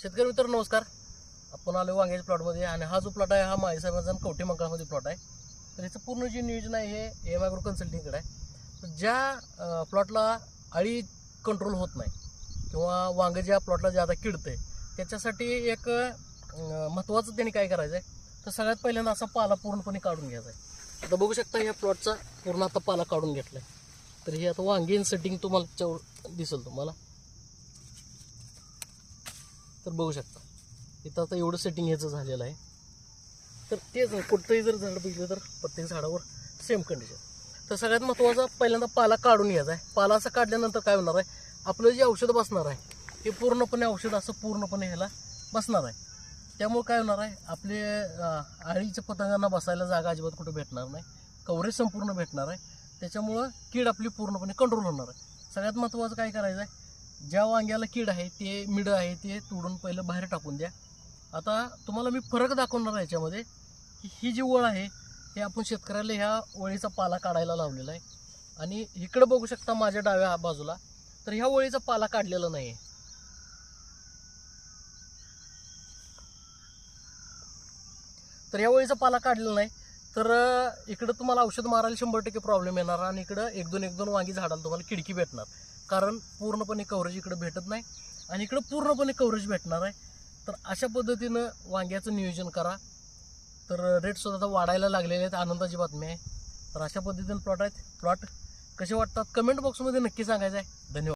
शेतकरी मित्र नमस्कार. आपण आलो वांग्याच्या प्लॉटमध्ये आणि हा जो प्लॉट आहे हा माळीसाहेबांचा कवठे मंकाळमध्ये प्लॉट आहे. तर याचं पूर्ण जे नियोजन आहे हे एम ॲग्रो कन्सल्टिंगकडे आहे. तर ज्या प्लॉटला अळी कंट्रोल होत नाही किंवा वांगं ज्या प्लॉटला ज्यादा किडतंय त्याच्यासाठी एक महत्त्वाचं त्यांनी काय करायचं आहे, तर सगळ्यात पहिल्यांदा असा पाला पूर्णपणे काढून घ्यायचा आहे. आता बघू शकता ह्या प्लॉटचा पूर्ण आता पाला काढून घेतला आहे. तर हे आता वांगीन सेटिंग तुम्हाला दिसेल तुम्हाला. तर बघू शकता इथं आता एवढं सेटिंग ह्याचं झालेलं आहे. तर तेच कुठंही जर झाड बघितलं तर प्रत्येक झाडावर सेम कंडिशन. तर सगळ्यात महत्त्वाचा पहिल्यांदा पाला काढून घ्यायचा आहे. पाला असं काढल्यानंतर काय होणार आहे, आपलं जे औषध बसणार आहे हे पूर्णपणे औषध असं पूर्णपणे ह्याला बसणार आहे. त्यामुळे काय होणार आहे, आपले अळीच्या पतंगांना बसायला जागा अजिबात कुठं भेटणार नाही, कव्हरेज संपूर्ण भेटणार आहे. त्याच्यामुळं कीड आपली पूर्णपणे कंट्रोल होणार आहे. सगळ्यात महत्त्वाचं काय करायचं आहे, ज्या वांग्याला कीड आहे ते मिडं आहे ते तोडून पहिलं बाहेर टाकून द्या. आता तुम्हाला मी फरक दाखवणार आहे याच्यामध्ये की ही जी वळ आहे हे आपण शेतकऱ्याला ह्या वळीचा पाला काढायला लावलेला आहे. आणि इकडं बघू शकता माझ्या डाव्या बाजूला तर ह्या वळीचा पाला काढलेला नाही आहे. तर ह्या वळीचा पाला काढलेला नाही तर इकडं तुम्हाला औषध मारायला 100% प्रॉब्लेम येणार आणि इकडं एक दोन वांगी झाडाला तुम्हाला किडकी भेटणार, कारण पूर्णपणे कव्हरेज इकडं भेटत नाही आणि इकडं पूर्णपणे कव्हरेज भेटणार आहे. तर अशा पद्धतीनं वांग्याचं नियोजन करा. तर रेटसुद्धा आता वाढायला लागलेले आहेत, आनंदाची बातमी आहे. तर अशा पद्धतीनं प्लॉट आहेत. प्लॉट कसे वाटतात कमेंट बॉक्समध्ये नक्की सांगायचं आहे. धन्यवाद.